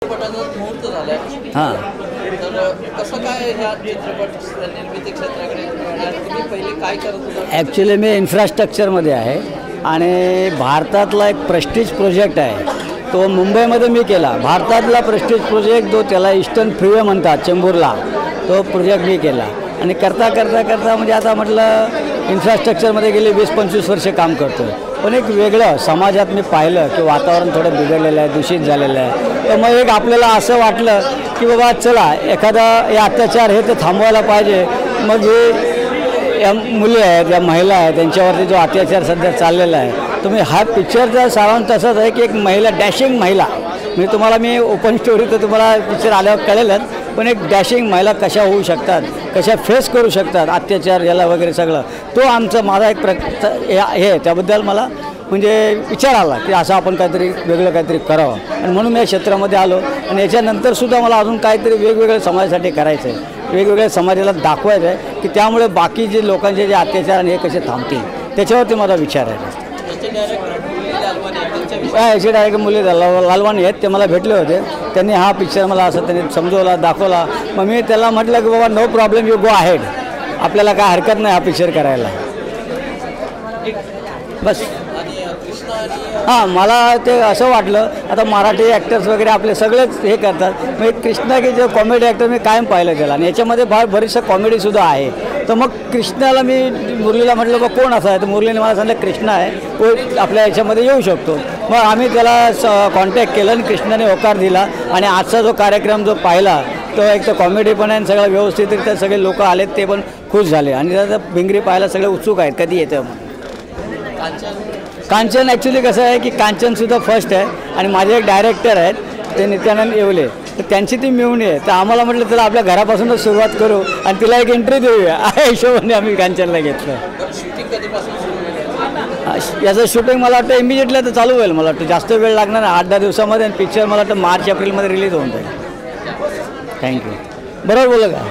चित्रपटाचा मुहूर्त झालाय. हां. तर कसं काय ह्या चित्रपट निर्मिती क्षेत्राकडे तुम्ही पहिले काय करत होता? ॲक्च्युली मी इन्फ्रास्ट्रक्चरमध्ये आहे आणि भारतातला एक प्रेस्टिज प्रोजेक्ट आहे तो मुंबईमध्ये मी केला. भारतातला प्रेस्टिज प्रोजेक्ट जो त्याला ईस्टर्न फ्रीवे म्हणतात चेंबूरला, तो प्रोजेक्ट मी केला आणि करता म्हणजे आता म्हटलं इन्फ्रास्ट्रक्चरमध्ये गेली 20-25 वर्ष काम करतो आहे. पण एक वेगळं समाजात मी पाहिलं की वातावरण थोडं बिघडलेलं आहे, दूषित झालेलं आहे. तर मग एक आपल्याला असं वाटलं की बाबा चला एखादा हे अत्याचार हे तर थांबवायला पाहिजे. मग हे या मुली आहेत, या महिला आहेत, त्यांच्यावरती जो अत्याचार सध्या चाललेला आहे, तुम्ही हा पिक्चरचा सारांश तसाच आहे की एक महिला, डॅशिंग महिला, मी ओपन स्टोरी तर तुम्हाला पिक्चर आल्यावर कळेलच, पण एक डॅशिंग महिला कशा होऊ शकतात, कशा फेस करू शकतात अत्याचार याला वगैरे सगळं, तो आमचा माझा एक हे त्याबद्दल मला म्हणजे विचार आला की असं आपण काहीतरी वेगळं काहीतरी करावं आणि म्हणून मी या क्षेत्रामध्ये आलो. आणि याच्यानंतरसुद्धा मला अजून काहीतरी वेगवेगळ्या समाजासाठी करायचं आहे, वेगवेगळ्या समाजाला दाखवायचं आहे की त्यामुळे बाकी जे लोकांचे जे अत्याचार आणि हे कसे थांबतील, त्याच्यावरती माझा विचार आहे. याचे डायरेक्ट मुली लालवाणी आहेत, ते मला भेटले होते. त्यांनी हा पिक्चर मला असं त्यांनी समजवला, दाखवला. मग मी त्याला म्हटलं की बाबा no problem, you go ahead, आपल्याला काय हरकत नाही हा पिक्चर करायला. बस हां, मला ते असं वाटलं आता मराठी ॲक्टर्स वगैरे आपले सगळेच हे करतात. मग कृष्णा की जो कॉमेडी ॲक्टर मी कायम पाहिलं त्याला आणि याच्यामध्ये बरीचसं कॉमेडीसुद्धा आहे. तर मग कृष्णाला मी मुरलीला म्हटलं बा कोण असा आहे, तर मुरलीने मला सांगितलं कृष्णा आहे, तो आपल्या याच्यामध्ये येऊ शकतो. मग आम्ही त्याला कॉन्टॅक्ट केलं आणि कृष्णाने होकार दिला आणि आजचा जो कार्यक्रम जो पाहिला तो एक तर कॉमेडी पण आहे आणि सगळं व्यवस्थितरित्या सगळे लोक आलेत, ते पण खुश झाले आणि त्याचा भिंगरी पाहायला सगळे उत्सुक आहेत कधी येतं. कांचन ॲक्च्युली कसं आहे की कांचनसुद्धा फर्स्ट आहे आणि माझे एक डायरेक्टर आहेत ते नित्यानंद येवले, तर त्यांची ती मिळवणी आहे. तर आम्हाला म्हटलं त्याला आपल्या घरापासूनच सुरुवात करू आणि तिला एक एंट्री देऊया, या हिशोबाने आम्ही कांचनला घेतलं. याचं शूटिंग मला वाटतं इमिजिएटली आता चालू होईल, मला वाटतं जास्त वेळ लागणार नाही, 8-10 दिवसामध्ये. आणि पिक्चर मला वाटतं मार्च-एप्रिलमध्ये रिलीज होऊन जाईल. थँक्यू. बरोबर बोला का?